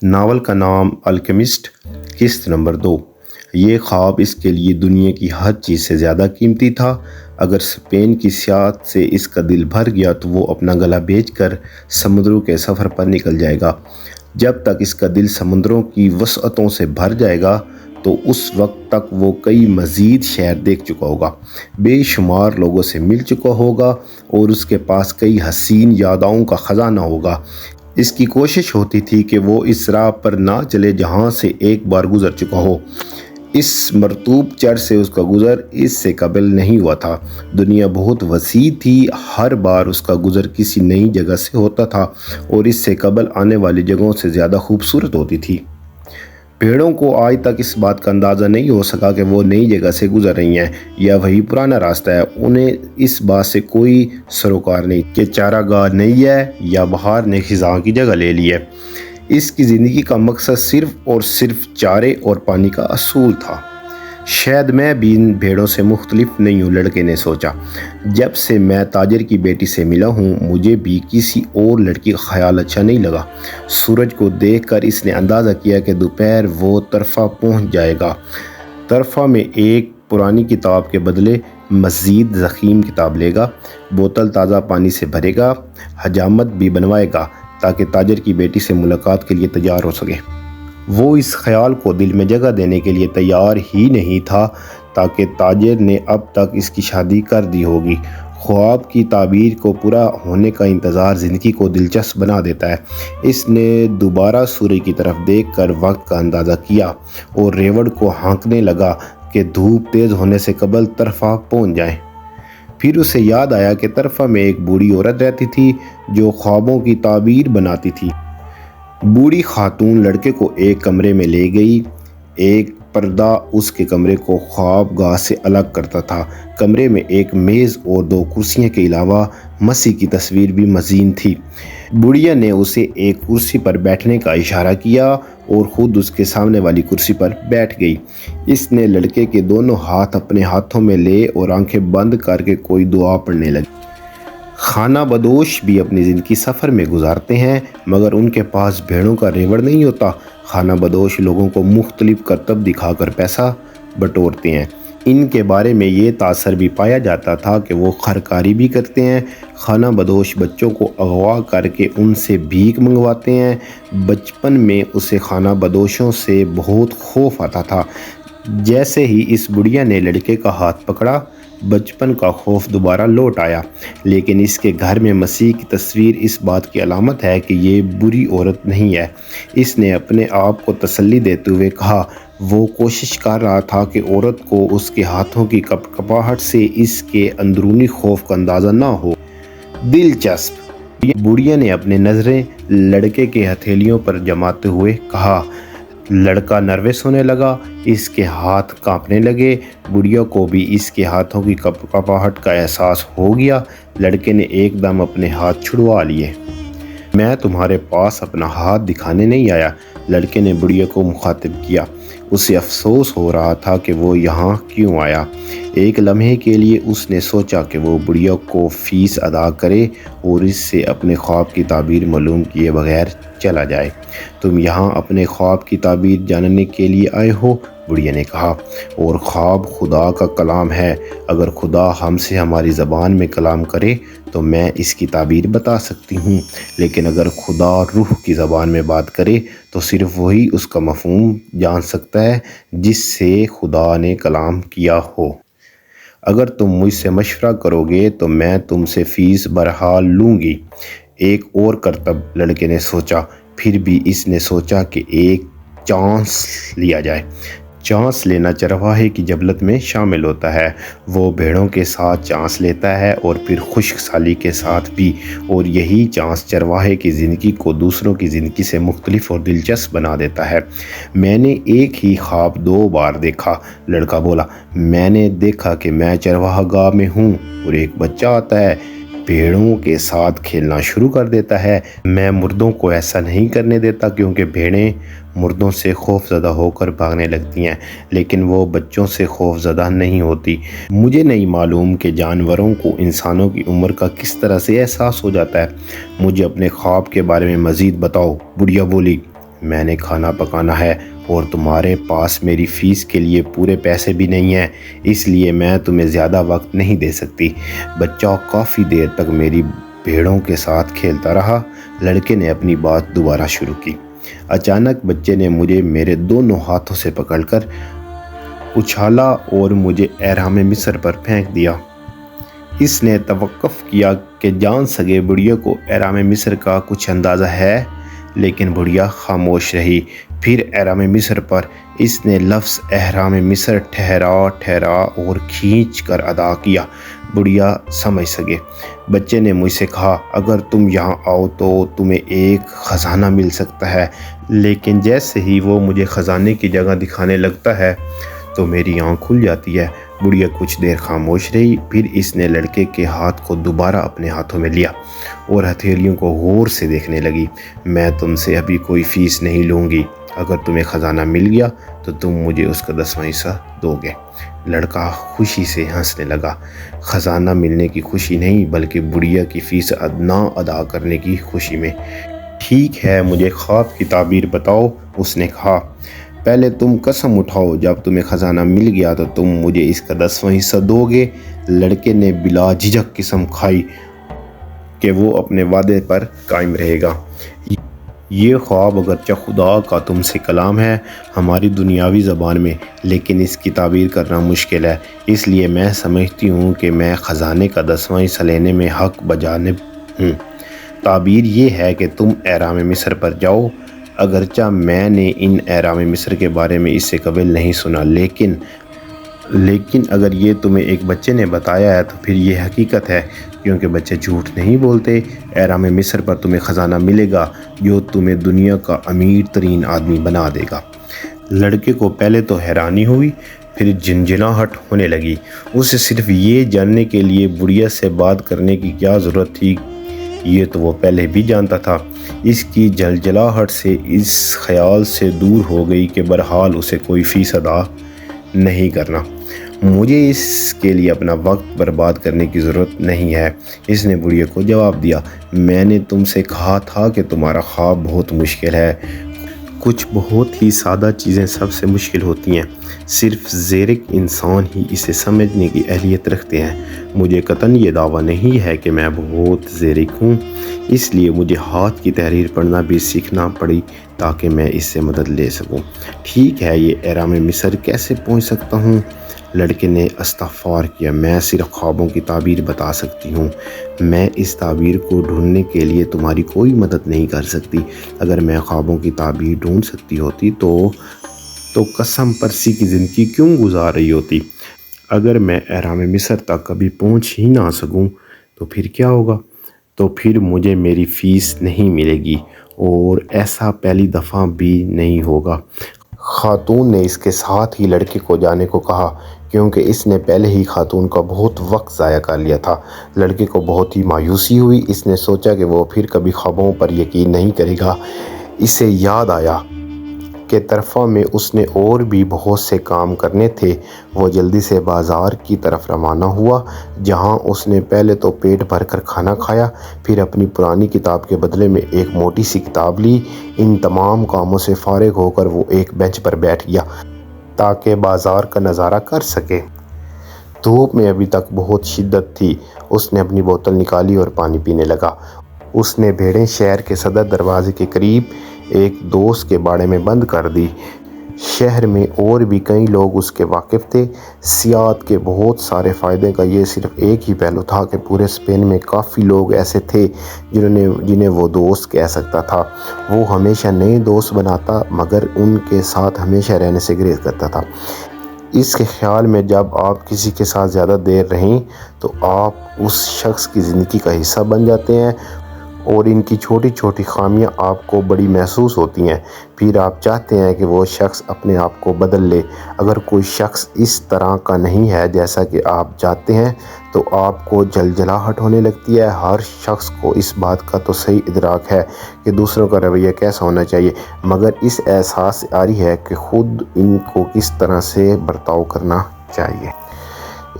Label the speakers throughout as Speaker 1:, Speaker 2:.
Speaker 1: Novel کا نام alchemist, قسط نمبر 2۔ یہ خواب اس کے لیے دنیا کی ہر چیز سے زیادہ قیمتی تھا۔ اگر اسپین کی سیاحت سے اس کا دل بھر گیا تو وہ اپنا گلا بیچ کر سمندروں کے سفر پر نکل جائے گا۔ جب تک اس کا دل سمندروں کی وسعتوں سے بھر جائے گا تو اس وقت تک وہ کئی مزید شہر دیکھ چکا ہوگا، بے شمار لوگوں سے مل چکا ہوگا اور اس کے پاس کئی حسین یادوں کا خزانہ ہوگا۔ اس کی کوشش ہوتی تھی کہ وہ اس راہ پر نہ چلے جہاں سے ایک بار گزر چکا ہو۔ اس مرطوب چڑھ سے اس کا گزر اس سے قبل نہیں ہوا تھا۔ دنیا بہت وسیع تھی، ہر بار اس کا گزر کسی نئی جگہ سے ہوتا تھا اور اس سے قبل آنے والی جگہوں سے زیادہ خوبصورت ہوتی تھی۔ بھیڑوں کو آج تک اس بات کا اندازہ نہیں ہو سکا کہ وہ نئی جگہ سے گزر رہی ہیں یا وہی پرانا راستہ ہے۔ انہیں اس بات سے کوئی سروکار نہیں کہ چارہ گاہ نئی ہے یا بہار نے خزاں کی جگہ لے لی ہے۔ اس کی زندگی کا مقصد صرف اور صرف چارے اور پانی کا اصول تھا۔ شاید میں بھی ان بھیڑوں سے مختلف نہیں ہوں، لڑکے نے سوچا۔ جب سے میں تاجر کی بیٹی سے ملا ہوں مجھے بھی کسی اور لڑکی کا خیال اچھا نہیں لگا۔ سورج کو دیکھ کر اس نے اندازہ کیا کہ دوپہر وہ طرفہ پہنچ جائے گا۔ طرفہ میں ایک پرانی کتاب کے بدلے مزید ضخیم کتاب لے گا، بوتل تازہ پانی سے بھرے گا، حجامت بھی بنوائے گا تاکہ تاجر کی بیٹی سے ملاقات کے لیے تیار ہو سکے۔ وہ اس خیال کو دل میں جگہ دینے کے لیے تیار ہی نہیں تھا تاکہ تاجر نے اب تک اس کی شادی کر دی ہوگی۔ خواب کی تعبیر کو پورا ہونے کا انتظار زندگی کو دلچسپ بنا دیتا ہے۔ اس نے دوبارہ سورج کی طرف دیکھ کر وقت کا اندازہ کیا اور ریوڑ کو ہانکنے لگا کہ دھوپ تیز ہونے سے قبل طرفہ پہنچ جائیں۔ پھر اسے یاد آیا کہ طرفہ میں ایک بوڑھی عورت رہتی تھی جو خوابوں کی تعبیر بناتی تھی۔ بوڑھی خاتون لڑکے کو ایک کمرے میں لے گئی۔ ایک پردہ اس کے کمرے کو خواب گاہ سے الگ کرتا تھا۔ کمرے میں ایک میز اور 2 کرسیوں کے علاوہ مسیح کی تصویر بھی مزین تھی۔ بڑھیا نے اسے ایک کرسی پر بیٹھنے کا اشارہ کیا اور خود اس کے سامنے والی کرسی پر بیٹھ گئی۔ اس نے لڑکے کے دونوں ہاتھ اپنے ہاتھوں میں لے اور آنکھیں بند کر کے کوئی دعا پڑھنے لگی۔ خانہ بدوش بھی اپنی زندگی سفر میں گزارتے ہیں مگر ان کے پاس بھیڑوں کا ریوڑ نہیں ہوتا۔ خانہ بدوش لوگوں کو مختلف کرتب دکھا کر پیسہ بٹورتے ہیں۔ ان کے بارے میں یہ تاثر بھی پایا جاتا تھا کہ وہ خرکاری بھی کرتے ہیں۔ خانہ بدوش بچوں کو اغوا کر کے ان سے بھیک منگواتے ہیں۔ بچپن میں اسے خانہ بدوشوں سے بہت خوف آتا تھا۔ جیسے ہی اس بڑھیا نے لڑکے کا ہاتھ پکڑا بچپن کا خوف دوبارہ لوٹ آیا۔ لیکن اس کے گھر میں مسیح کی تصویر اس بات کی علامت ہے کہ یہ بری عورت نہیں ہے۔ اس نے اپنے آپ کو تسلی دیتے ہوئے کہا۔ وہ کوشش کر رہا تھا کہ عورت کو اس کے ہاتھوں کی کپکپاہٹ سے اس کے اندرونی خوف کا اندازہ نہ ہو۔ دلچسپ! بڑھیا نے اپنی نظریں لڑکے کے ہتھیلیوں پر جماتے ہوئے کہا۔ لڑکا نروس ہونے لگا، اس کے ہاتھ کانپنے لگے۔ بڑھیا کو بھی اس کے ہاتھوں کی کپکپاہٹ کا احساس ہو گیا۔ لڑکے نے ایک دم اپنے ہاتھ چھڑوا لیے۔ میں تمہارے پاس اپنا ہاتھ دکھانے نہیں آیا، لڑکے نے بڑھیا کو مخاطب کیا۔ اسے افسوس ہو رہا تھا کہ وہ یہاں کیوں آیا۔ ایک لمحے کے لیے اس نے سوچا کہ وہ بڑھیا کو فیس ادا کرے اور اس سے اپنے خواب کی تعبیر معلوم کیے بغیر چلا جائے۔ تم یہاں اپنے خواب کی تعبیر جاننے کے لیے آئے ہو، بڑھیا نے کہا، اور خواب خدا کا کلام ہے۔ اگر خدا ہم سے ہماری زبان میں کلام کرے تو میں اس کی تعبیر بتا سکتی ہوں، لیکن اگر خدا روح کی زبان میں بات کرے تو صرف وہی اس کا مفہوم جان سکتا ہے جس سے خدا نے کلام کیا ہو۔ اگر تم مجھ سے مشورہ کرو گے تو میں تم سے فیس بہرحال لوں گی۔ ایک اور کرتب، لڑکے نے سوچا۔ پھر بھی اس نے سوچا کہ ایک چانس لیا جائے۔ چانس لینا چرواہے کی جبلت میں شامل ہوتا ہے۔ وہ بھیڑوں کے ساتھ چانس لیتا ہے اور پھر خشک سالی کے ساتھ بھی، اور یہی چانس چرواہے کی زندگی کو دوسروں کی زندگی سے مختلف اور دلچسپ بنا دیتا ہے۔ میں نے ایک ہی خواب 2 بار دیکھا، لڑکا بولا۔ میں نے دیکھا کہ میں چرواہا گاہ میں ہوں اور ایک بچہ آتا ہے، بھیڑوں کے ساتھ کھیلنا شروع کر دیتا ہے۔ میں مردوں کو ایسا نہیں کرنے دیتا کیونکہ بھیڑیں مردوں سے خوف زدہ ہو کر بھاگنے لگتی ہیں، لیکن وہ بچوں سے خوف زدہ نہیں ہوتی۔ مجھے نہیں معلوم کہ جانوروں کو انسانوں کی عمر کا کس طرح سے احساس ہو جاتا ہے۔ مجھے اپنے خواب کے بارے میں مزید بتاؤ، بڑھیا بولی۔ میں نے کھانا پکانا ہے اور تمہارے پاس میری فیس کے لیے پورے پیسے بھی نہیں ہیں، اس لیے میں تمہیں زیادہ وقت نہیں دے سکتی۔ بچہ کافی دیر تک میری بھیڑوں کے ساتھ کھیلتا رہا۔ لڑکے نے اپنی بات دوبارہ شروع کی۔ اچانک بچے نے مجھے میرے دونوں ہاتھوں سے پکڑ کر اچھالا اور مجھے احرام مصر پر پھینک دیا۔ اس نے توقف کیا کہ جان سگے بڑھیا کو احرام مصر کا کچھ اندازہ ہے، لیکن بڑھیا خاموش رہی۔ پھر احرام مصر پر اس نے لفظ احرام مصر ٹھہرا ٹھہرا اور کھینچ کر ادا کیا۔ بڑھیا سمجھ سکے۔ بچے نے مجھ سے کہا، اگر تم یہاں آؤ تو تمہیں ایک خزانہ مل سکتا ہے، لیکن جیسے ہی وہ مجھے خزانے کی جگہ دکھانے لگتا ہے تو میری آنکھ کھل جاتی ہے۔ بڑھیا کچھ دیر خاموش رہی، پھر اس نے لڑکے کے ہاتھ کو دوبارہ اپنے ہاتھوں میں لیا اور ہتھیلیوں کو غور سے دیکھنے لگی۔ میں تم سے ابھی کوئی فیس نہیں لوں گی، اگر تمہیں خزانہ مل گیا تو تم مجھے اس کا 10واں حصہ دو گے۔ لڑکا خوشی سے ہنسنے لگا۔ خزانہ ملنے کی خوشی نہیں، بلکہ بڑھیا کی فیس نہ ادا کرنے کی خوشی میں۔ ٹھیک ہے، مجھے خواب کی تعبیر بتاؤ، اس نے کہا۔ پہلے تم قسم اٹھاؤ، جب تمہیں خزانہ مل گیا تو تم مجھے اس کا 10واں حصہ دو گے۔ لڑکے نے بلا جھجک قسم کھائی کہ وہ اپنے وعدے پر قائم رہے گا۔ یہ خواب اگرچہ خدا کا تم سے کلام ہے ہماری دنیاوی زبان میں، لیکن اس کی تعبیر کرنا مشکل ہے، اس لیے میں سمجھتی ہوں کہ میں خزانے کا 10واں حصہ لینے میں حق بجانب ہوں۔ تعبیر یہ ہے کہ تم احرام مصر پر جاؤ۔ اگرچہ میں نے ان احرام مصر کے بارے میں اس سے قبل نہیں سنا، لیکن اگر یہ تمہیں ایک بچے نے بتایا ہے تو پھر یہ حقیقت ہے، کیونکہ بچے جھوٹ نہیں بولتے۔ احرام مصر پر تمہیں خزانہ ملے گا جو تمہیں دنیا کا امیر ترین آدمی بنا دے گا۔ لڑکے کو پہلے تو حیرانی ہوئی، پھر جھنجھلاہٹ ہونے لگی۔ اسے صرف یہ جاننے کے لیے بڑھیا سے بات کرنے کی کیا ضرورت تھی، یہ تو وہ پہلے بھی جانتا تھا۔ اس کی جھنجھلاہٹ سے اس خیال سے دور ہو گئی کہ بہرحال اسے کوئی فیس ادا نہیں کرنا۔ مجھے اس کے لیے اپنا وقت برباد کرنے کی ضرورت نہیں ہے، اس نے بڑھیا کو جواب دیا۔ میں نے تم سے کہا تھا کہ تمہارا خواب بہت مشکل ہے۔ کچھ بہت ہی سادہ چیزیں سب سے مشکل ہوتی ہیں، صرف زیرک انسان ہی اسے سمجھنے کی اہلیت رکھتے ہیں۔ مجھے قطعاً یہ دعویٰ نہیں ہے کہ میں بہت زیرک ہوں، اس لیے مجھے ہاتھ کی تحریر پڑھنا بھی سیکھنا پڑی تاکہ میں اس سے مدد لے سکوں۔ ٹھیک ہے، یہ احرام مصر کیسے پہنچ سکتا ہوں؟ لڑکے نے استغفار کیا۔ میں صرف خوابوں کی تعبیر بتا سکتی ہوں، میں اس تعبیر کو ڈھونڈنے کے لیے تمہاری کوئی مدد نہیں کر سکتی۔ اگر میں خوابوں کی تعبیر ڈھونڈ سکتی ہوتی تو قسم پرسی کی زندگی کیوں گزار رہی ہوتی؟ اگر میں احرام مصر تک کبھی پہنچ ہی نہ سکوں تو پھر کیا ہوگا؟ تو پھر مجھے میری فیس نہیں ملے گی، اور ایسا پہلی دفعہ بھی نہیں ہوگا۔ خاتون نے اس کے ساتھ ہی لڑکے کو جانے کو کہا، کیونکہ اس نے پہلے ہی خاتون کا بہت وقت ضائع کر لیا تھا۔ لڑکے کو بہت ہی مایوسی ہوئی۔ اس نے سوچا کہ وہ پھر کبھی خوابوں پر یقین نہیں کرے گا۔ اسے یاد آیا کہ طرفہ میں اس نے اور بھی بہت سے کام کرنے تھے۔ وہ جلدی سے بازار کی طرف روانہ ہوا، جہاں اس نے پہلے تو پیٹ بھر کر کھانا کھایا، پھر اپنی پرانی کتاب کے بدلے میں ایک موٹی سی کتاب لی۔ ان تمام کاموں سے فارغ ہو کر وہ ایک بینچ پر بیٹھ گیا تاکہ بازار کا نظارہ کر سکے۔ دھوپ میں ابھی تک بہت شدت تھی۔ اس نے اپنی بوتل نکالی اور پانی پینے لگا۔ اس نے بھیڑیں شہر کے صدر دروازے کے قریب ایک دوست کے باڑے میں بند کر دی۔ شہر میں اور بھی کئی لوگ اس کے واقف تھے۔ سیاحت کے بہت سارے فائدے کا یہ صرف ایک ہی پہلو تھا کہ پورے اسپین میں کافی لوگ ایسے تھے جنہیں وہ دوست کہہ سکتا تھا۔ وہ ہمیشہ نئے دوست بناتا، مگر ان کے ساتھ ہمیشہ رہنے سے گریز کرتا تھا۔ اس کے خیال میں جب آپ کسی کے ساتھ زیادہ دیر رہیں تو آپ اس شخص کی زندگی کا حصہ بن جاتے ہیں، اور ان کی چھوٹی چھوٹی خامیاں آپ کو بڑی محسوس ہوتی ہیں۔ پھر آپ چاہتے ہیں کہ وہ شخص اپنے آپ کو بدل لے۔ اگر کوئی شخص اس طرح کا نہیں ہے جیسا کہ آپ چاہتے ہیں تو آپ کو جھنجھلاہٹ ہونے لگتی ہے۔ ہر شخص کو اس بات کا تو صحیح ادراک ہے کہ دوسروں کا رویہ کیسا ہونا چاہیے، مگر اس احساس سے عاری ہے کہ خود ان کو کس طرح سے برتاؤ کرنا چاہیے۔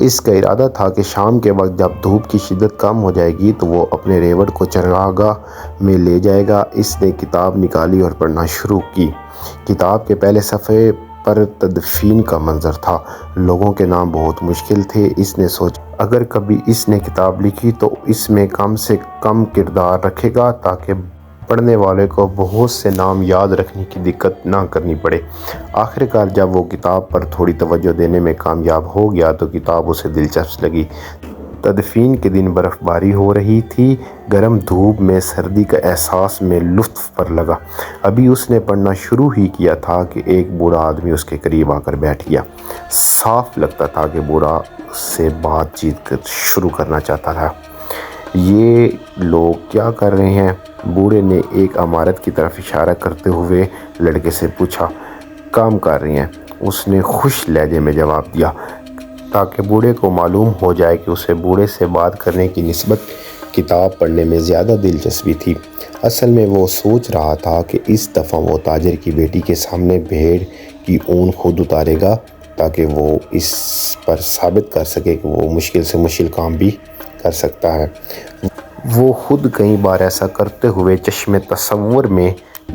Speaker 1: اس کا ارادہ تھا کہ شام کے وقت جب دھوپ کی شدت کم ہو جائے گی تو وہ اپنے ریوڑ کو چراگاہ میں لے جائے گا۔ اس نے کتاب نکالی اور پڑھنا شروع کی۔ کتاب کے پہلے صفحے پر تدفین کا منظر تھا۔ لوگوں کے نام بہت مشکل تھے۔ اس نے سوچا اگر کبھی اس نے کتاب لکھی تو اس میں کم سے کم کردار رکھے گا تاکہ پڑھنے والے کو بہت سے نام یاد رکھنے کی دقت نہ کرنی پڑے۔ آخرکار جب وہ کتاب پر تھوڑی توجہ دینے میں کامیاب ہو گیا تو کتاب اسے دلچسپ لگی۔ تدفین کے دن برف باری ہو رہی تھی۔ گرم دھوپ میں سردی کا احساس میں لطف پر لگا۔ ابھی اس نے پڑھنا شروع ہی کیا تھا کہ ایک بوڑھا آدمی اس کے قریب آ کر بیٹھ گیا۔ صاف لگتا تھا کہ بوڑھا اس سے بات چیت شروع کرنا چاہتا تھا۔ یہ لوگ کیا کر رہے ہیں؟ بوڑھے نے ایک عمارت کی طرف اشارہ کرتے ہوئے لڑکے سے پوچھا۔ کام کر رہے ہیں، اس نے خوش لہجے میں جواب دیا، تاکہ بوڑھے کو معلوم ہو جائے کہ اسے بوڑھے سے بات کرنے کی نسبت کتاب پڑھنے میں زیادہ دلچسپی تھی۔ اصل میں وہ سوچ رہا تھا کہ اس دفعہ وہ تاجر کی بیٹی کے سامنے بھیڑ کی اون خود اتارے گا تاکہ وہ اس پر ثابت کر سکے کہ وہ مشکل سے مشکل کام بھی کر سکتا ہے۔ وہ خود کئی بار ایسا کرتے ہوئے چشم تصور میں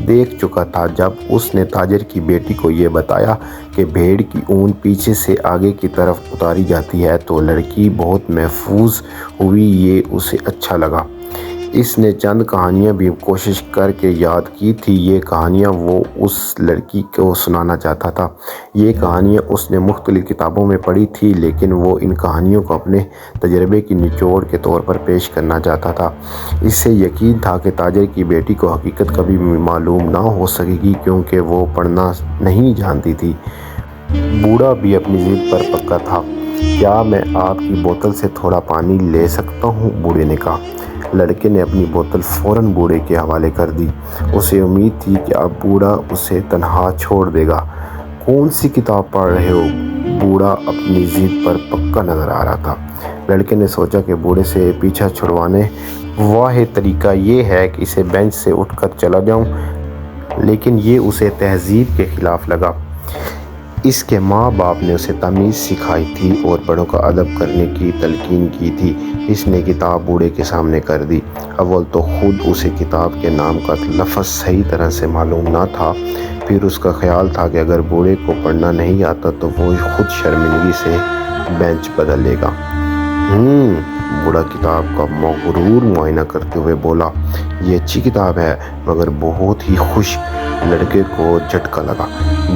Speaker 1: دیکھ چکا تھا۔ جب اس نے تاجر کی بیٹی کو یہ بتایا کہ بھیڑ کی اون پیچھے سے آگے کی طرف اتاری جاتی ہے تو لڑکی بہت محظوظ ہوئی۔ یہ اسے اچھا لگا۔ اس نے چند کہانیاں بھی کوشش کر کے یاد کی تھی۔ یہ کہانیاں وہ اس لڑکی کو سنانا چاہتا تھا۔ یہ کہانیاں اس نے مختلف کتابوں میں پڑھی تھیں، لیکن وہ ان کہانیوں کو اپنے تجربے کی نچوڑ کے طور پر پیش کرنا چاہتا تھا۔ اسے یقین تھا کہ تاجر کی بیٹی کو حقیقت کبھی معلوم نہ ہو سکے گی کیونکہ وہ پڑھنا نہیں جانتی تھی۔ بوڑھا بھی اپنی ضد پر پکا تھا۔ کیا میں آپ کی بوتل سے تھوڑا پانی لے سکتا ہوں؟ بوڑھے نے کہا۔ لڑکے نے اپنی بوتل فوراً بوڑھے کے حوالے کر دی۔ اسے امید تھی کہ اب بوڑھا اسے تنہا چھوڑ دے گا۔ کون سی کتاب پڑھ رہے ہو؟ بوڑھا اپنی ضد پر پکا نظر آ رہا تھا۔ لڑکے نے سوچا کہ بوڑھے سے پیچھا چھڑوانے واحد طریقہ یہ ہے کہ اسے بینچ سے اٹھ کر چلا جاؤں، لیکن یہ اسے تہذیب کے خلاف لگا۔ اس کے ماں باپ نے اسے تمیز سکھائی تھی اور بڑوں کا ادب کرنے کی تلقین کی تھی۔ اس نے کتاب بوڑھے کے سامنے کر دی۔ اول تو خود اسے کتاب کے نام کا لفظ صحیح طرح سے معلوم نہ تھا، پھر اس کا خیال تھا کہ اگر بوڑھے کو پڑھنا نہیں آتا تو وہ خود شرمندگی سے بینچ بدل لے گا۔ بوڑھا کتاب کا مغرور معائنہ کرتے ہوئے بولا، یہ اچھی کتاب ہے مگر بہت ہی خشک۔ لڑکے کو جھٹکا لگا۔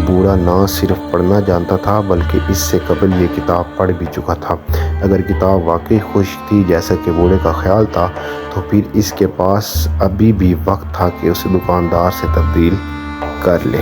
Speaker 1: بوڑھا نہ صرف پڑھنا جانتا تھا بلکہ اس سے قبل یہ کتاب پڑھ بھی چکا تھا۔ اگر کتاب واقعی خشک تھی جیسا کہ بوڑھے کا خیال تھا تو پھر اس کے پاس ابھی بھی وقت تھا کہ اسے دکاندار سے تبدیل کر لے۔